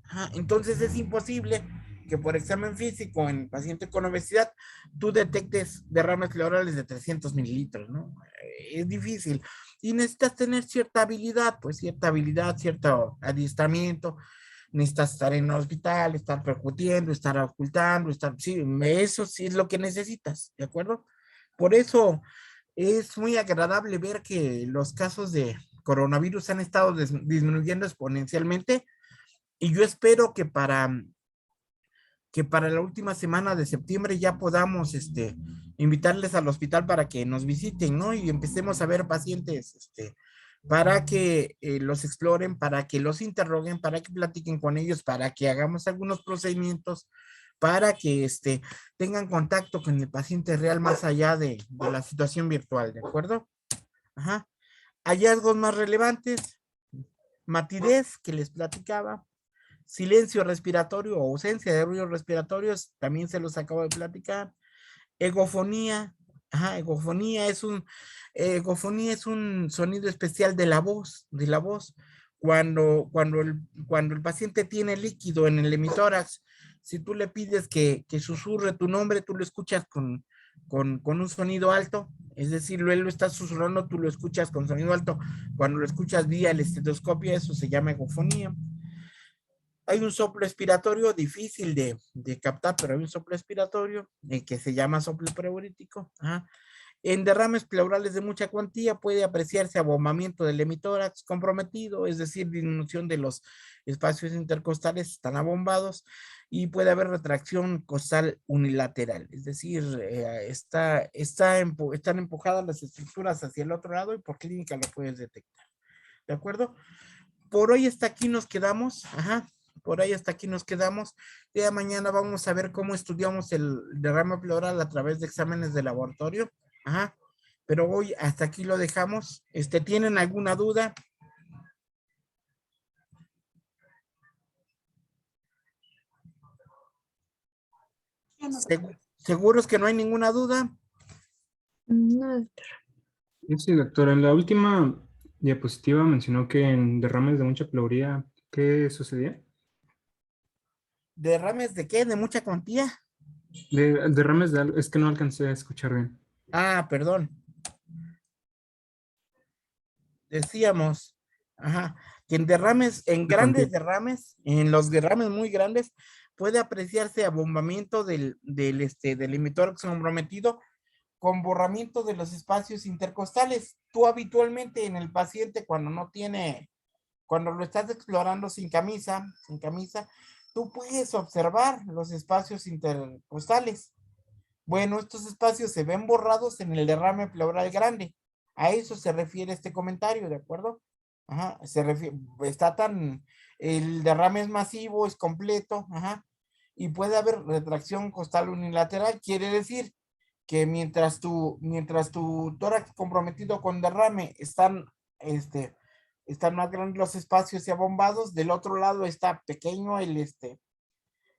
S1: Ajá. Entonces es imposible que por examen físico en paciente con obesidad tú detectes derrames pleurales de 300 mililitros, ¿no? Es difícil. Y necesitas tener cierta habilidad, pues cierta habilidad, cierto adiestramiento. Necesitas estar en el hospital, estar percutiendo, estar ocultando, sí, eso sí es lo que necesitas, ¿de acuerdo? Por eso es muy agradable ver que los casos de coronavirus han estado disminuyendo exponencialmente y yo espero que para la última semana de septiembre ya podamos invitarles al hospital para que nos visiten, ¿no? Y empecemos a ver pacientes, para que los exploren, para que los interroguen, para que platiquen con ellos, para que hagamos algunos procedimientos, para que tengan contacto con el paciente real más allá de la situación virtual, ¿de acuerdo? Ajá. Hallazgos más relevantes, matidez que les platicaba, silencio respiratorio o ausencia de ruidos respiratorios, también se los acabo de platicar. Egofonía, ajá, egofonía es un sonido especial de la voz. Cuando el paciente tiene líquido en el hemitórax, si tú le pides que susurre tu nombre, tú lo escuchas con un sonido alto, es decir, él lo está susurrando, tú lo escuchas con sonido alto. Cuando lo escuchas vía el estetoscopio, eso se llama egofonía. Hay un soplo expiratorio difícil de captar, pero hay un soplo expiratorio que se llama soplo pleurítico. Ajá. En derrames pleurales de mucha cuantía puede apreciarse abombamiento del hemitórax comprometido, es decir, disminución de los espacios intercostales, están abombados, y puede haber retracción costal unilateral, es decir, están empujadas las estructuras hacia el otro lado y por clínica lo puedes detectar. ¿De acuerdo? Por hoy hasta aquí nos quedamos. Ajá. Por ahí hasta aquí nos quedamos. Ya mañana vamos a ver cómo estudiamos el derrame pleural a través de exámenes de laboratorio. Ajá. Pero hoy hasta aquí lo dejamos. ¿Tienen alguna duda? ¿Seguros que no hay ninguna duda?
S3: No,
S4: Sí, doctor, en la última diapositiva mencionó que en derrames de mucha pleuría, ¿qué sucedía?
S1: ¿Derrames de qué? ¿De mucha cuantía?
S4: Derrames de algo, es que no alcancé a escuchar bien.
S1: Ah, perdón. Decíamos, ajá, que en
S4: De cuantía.
S1: grandes derrames, en los derrames muy grandes, puede apreciarse abombamiento del hemitórax comprometido con borramiento de los espacios intercostales. Tú habitualmente en el paciente cuando lo estás explorando sin camisa, tú puedes observar los espacios intercostales. Bueno, estos espacios se ven borrados en el derrame pleural grande. A eso se refiere este comentario, ¿de acuerdo? Ajá, el derrame es masivo, es completo, ajá, y puede haber retracción costal unilateral, quiere decir que mientras tu tórax comprometido con derrame están más grandes los espacios y abombados, del otro lado está pequeño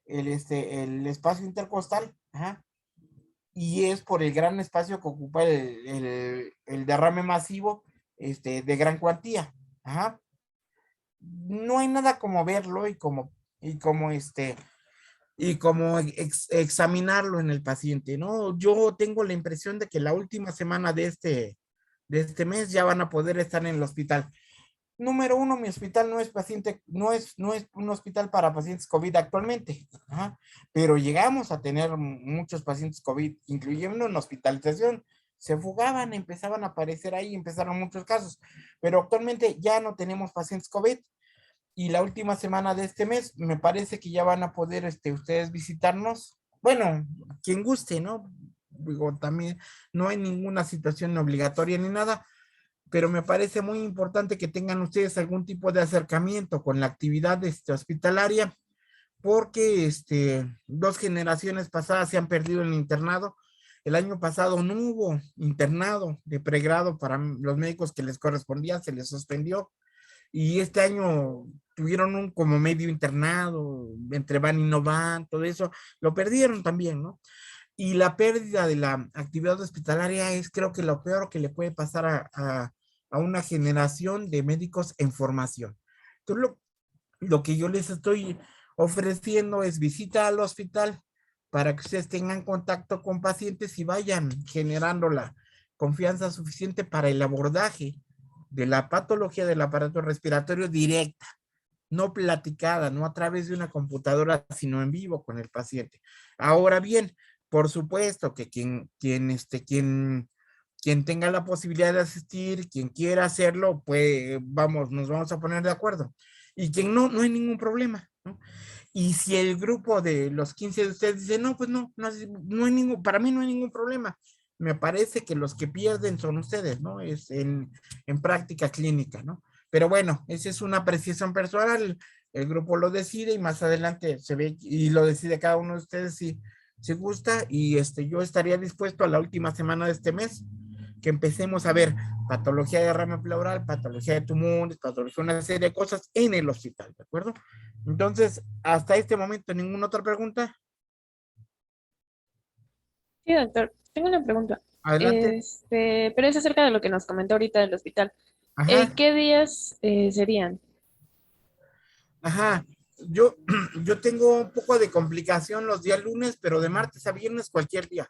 S1: el espacio intercostal, ajá, y es por el gran espacio que ocupa el derrame masivo, de gran cuantía, ajá. No hay nada como verlo y como examinarlo en el paciente, ¿no? Yo tengo la impresión de que la última semana de este mes ya van a poder estar en el hospital. Número uno, mi hospital no es un hospital para pacientes COVID actualmente, ajá, pero llegamos a tener muchos pacientes COVID, incluyendo en hospitalización. Se fugaban, empezaban a aparecer ahí, empezaron muchos casos, pero actualmente ya no tenemos pacientes COVID y la última semana de este mes me parece que ya van a poder ustedes visitarnos. Bueno, quien guste, ¿no? Digo, también no hay ninguna situación obligatoria ni nada, pero me parece muy importante que tengan ustedes algún tipo de acercamiento con la actividad hospitalaria, porque 2 generaciones pasadas se han perdido el internado. El año pasado no hubo internado de pregrado para los médicos que les correspondía, se les suspendió, y este año tuvieron un como medio internado, entre van y no van, todo eso, lo perdieron también, ¿no? Y la pérdida de la actividad hospitalaria es, creo que lo peor que le puede pasar a una generación de médicos en formación. Entonces, lo que yo les estoy ofreciendo es visita al hospital para que ustedes tengan contacto con pacientes y vayan generando la confianza suficiente para el abordaje de la patología del aparato respiratorio directa, no platicada, no a través de una computadora, sino en vivo con el paciente. Ahora bien, por supuesto que quien tenga la posibilidad de asistir, quien quiera hacerlo, pues nos vamos a poner de acuerdo. Y quien no, no hay ningún problema, ¿no? Y si el grupo de los 15 de ustedes dice, no, pues no hay para mí no hay ningún problema. Me parece que los que pierden son ustedes, ¿no? Es en práctica clínica, ¿no? Pero bueno, esa es una apreciación personal, el grupo lo decide y más adelante se ve y lo decide cada uno de ustedes si gusta, y yo estaría dispuesto a la última semana de este mes que empecemos a ver patología de derrame pleural, patología de tumores, patología, una serie de cosas en el hospital, ¿de acuerdo? Entonces, hasta este momento, ¿ninguna otra pregunta?
S5: Sí, doctor. Tengo una pregunta.
S1: Adelante.
S5: Pero es acerca de lo que nos comentó ahorita del hospital.
S1: Ajá,
S5: ¿Qué días serían?
S1: ajá. Yo, yo tengo un poco de complicación los días lunes, pero de martes a viernes cualquier día.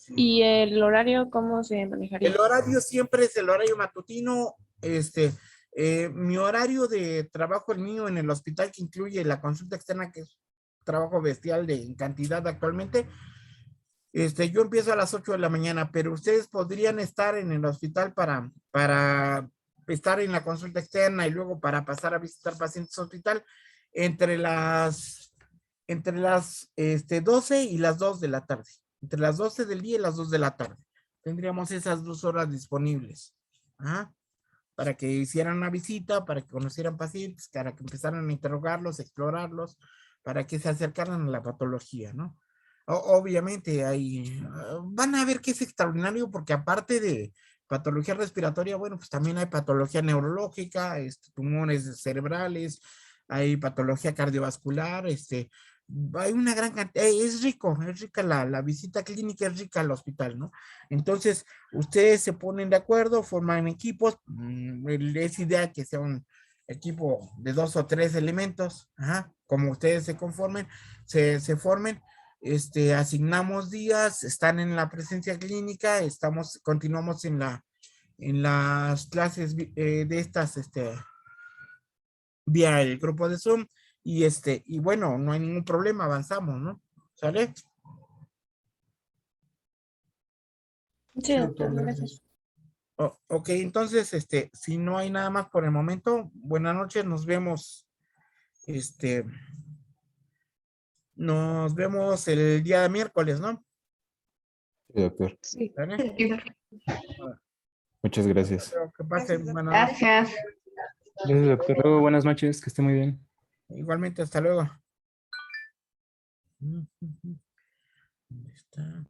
S5: ¿Y el horario cómo se manejaría?
S1: El horario siempre es el horario matutino. Mi horario de trabajo, el mío en el hospital, que incluye la consulta externa, que es trabajo bestial en cantidad actualmente. Yo empiezo a las 8 de la mañana, pero ustedes podrían estar en el hospital para estar en la consulta externa y luego para pasar a visitar pacientes hospital entre las 12 y las 2 de la tarde. Entre las 12 del día y las 2 de la tarde. Tendríamos esas 2 horas disponibles. ¿Ah? Para que hicieran una visita, para que conocieran pacientes, para que empezaran a interrogarlos, explorarlos, para que se acercaran a la patología, ¿no? Obviamente van a ver que es extraordinario porque aparte de patología respiratoria, bueno, pues también hay patología neurológica, tumores cerebrales, hay patología cardiovascular, hay una gran cantidad, es rica la visita clínica, es rica al hospital, ¿no? Entonces, ustedes se ponen de acuerdo, forman equipos, es idea que sea un equipo de 2 o 3 elementos, ajá, como ustedes se conformen, se formen, asignamos días, están en la presencia clínica, continuamos en las clases de estas, vía el grupo de Zoom, y bueno, no hay ningún problema, avanzamos, ¿no? ¿Sale?
S5: Sí, doctor, gracias.
S1: Ok, entonces, si no hay nada más por el momento, buenas noches, este, nos vemos el día de miércoles, ¿no?
S2: Sí, doctor.
S3: Sí.
S1: ¿Sale?
S2: Muchas gracias.
S1: Espero que pasen buenas noches.
S3: Gracias.
S4: Gracias, doctor. Luego, buenas noches, que esté muy bien.
S1: Igualmente, hasta luego. ¿Dónde está?